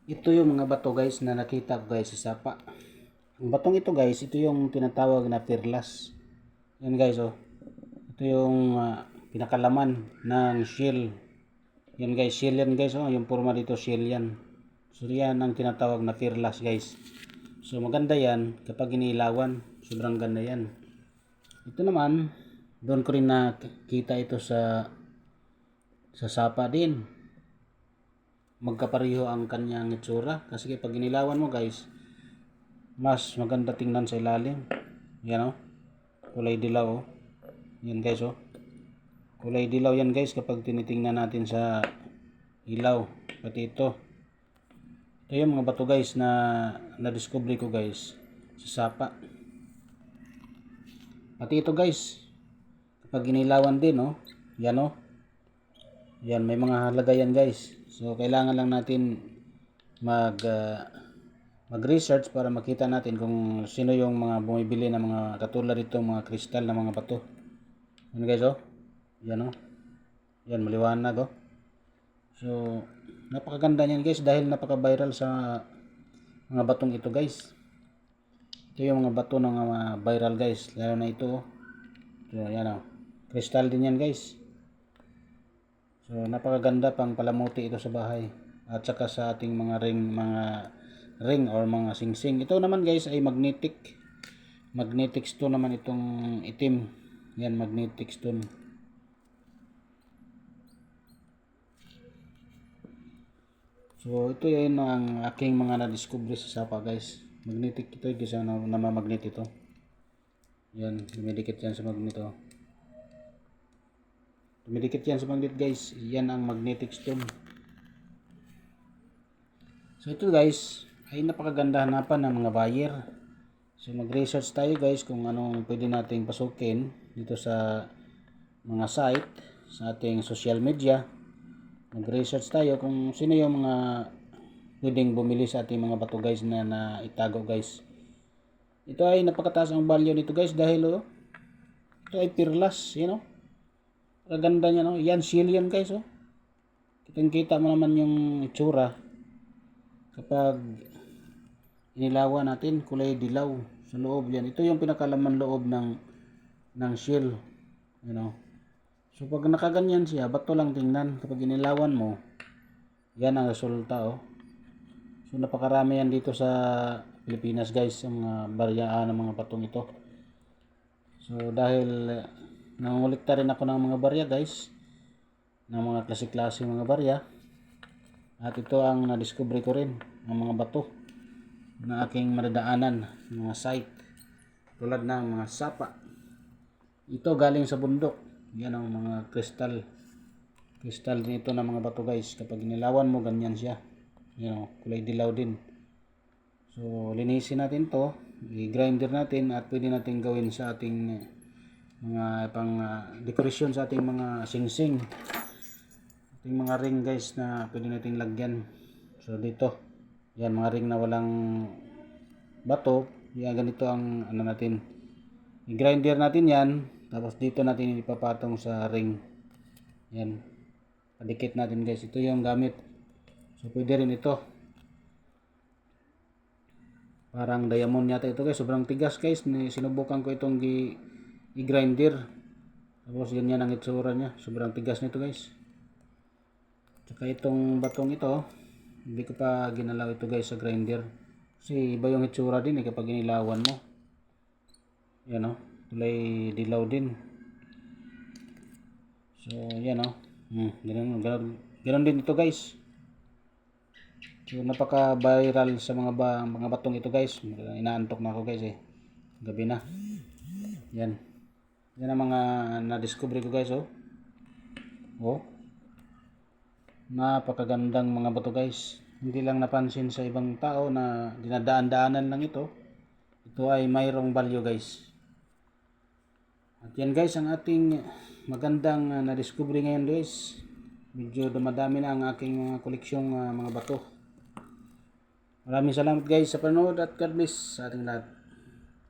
Ito yung mga bato guys na nakita ko guys sa sapa. Ang batong ito guys, ito yung tinatawag na perlas. Yan guys oh. Ito yung pinakalaman ng shell. Yan guys, shell yan guys oh. Yung forma dito shell yan. So yan ang tinatawag na perlas guys. So maganda yan kapag inilawan. Sobrang ganda yan. Ito naman, doon ko rin nakita ito sa sapa din. Magkapareho ang kanyang itsura kasi pag inilawan mo guys, mas maganda tingnan sa ilalim. Yan oh, kulay dilaw oh. Yan guys oh, kulay dilaw yan guys kapag tinitingnan natin sa ilaw. Pati ito yung mga bato guys na na-discover ko guys sa sapa. Pati ito guys, kapag inilawan din oh, yan oh, yan may mga halaga yan guys. So kailangan lang natin mag-research para makita natin kung sino yung mga bumibili ng mga katulad ito, mga kristal na mga bato. Yan guys oh. Yan oh. Yan maliwanag oh. So napakaganda niyan guys dahil napaka-viral sa mga batong ito guys. Ito yung mga bato ng mga viral guys, lalo na ito oh. So yan oh. Kristal din yan guys. So napakaganda pang palamuti ito sa bahay at saka sa ating mga ring or mga singsing. Ito naman guys ay magnetic stone naman itong itim. Yan magnetic stone. So ito yan ang aking mga na-discover sa sapa guys. Magnetic ito guys, namamagnet ito. Yan, dumidikit yan sa magnet oh. Dumidikit yan sa magnet guys. Yan ang magnetic stone. So ito guys ay napakaganda hanapan ng mga buyer. So mag-research tayo guys kung anong pwede nating pasukin dito sa mga site, sa ating social media. Mag-research tayo kung sino yung mga pwedeng bumili sa ating mga bato guys na itago guys. Ito ay napakataas ang value nito guys dahil oh, ito ay perlas, you know. Kaganda niya no. Yan shell yan guys oh. Kitang-kita mo naman yung itsura kapag inilawan natin, kulay dilaw sa loob yan. Ito yung pinakalaman loob ng shell, you know. So pag nakaganyan siya, bato lang tingnan. Kapag inilawan mo, yan ang resulta oh. So napakarami yan dito sa Pilipinas guys, ang baryaan ng mga batong ito. So dahil nangungulikta rin ako ng mga barya guys, ng mga klase-klase mga barya, at ito ang na-discover ko rin ng mga bato na aking madadaanan, mga site tulad ng mga sapa. Ito galing sa bundok. Yan ang mga kristal din ito ng mga bato guys. Kapag inilawan mo ganyan siya, you know, kulay dilaw din. So linisin natin to, i-grinder natin at pwede natin gawin sa ating mga pang dekorasyon sa ating mga singsing, ating mga ring guys na pwede nating lagyan. So dito yan mga ring na walang bato, yan ganito ang ano natin, i-grinder natin yan, tapos dito natin ipapatong sa ring. Yan, padikit natin guys. Ito yung gamit. So pwede rin ito, parang diamond yata ito guys. Sobrang tigas guys, sinubukan ko itong i-grinder, tapos ganyan ang itsura nya. Sobrang tigas nito guys. Tsaka itong batong ito, hindi ko pa ginalaw ito guys sa grinder kasi iba yung itsura din kapag inilawan mo. Yan o, tulay dilaw din. So yan o, ganun din ito guys. So napaka viral sa mga batong ito guys. Inaantok na ako guys gabi na. Yan ang mga na-discover ko guys oh. Napakagandang mga bato guys. Hindi lang napansin sa ibang tao na dinadaan-daanan lang ito. Ito ay mayroong value guys. At yan guys ang ating magandang na-discover ngayon guys. Medyo dumadami na ang aking mga koleksyong mga bato. Maraming salamat guys sa panonood at God bless sa ating lahat.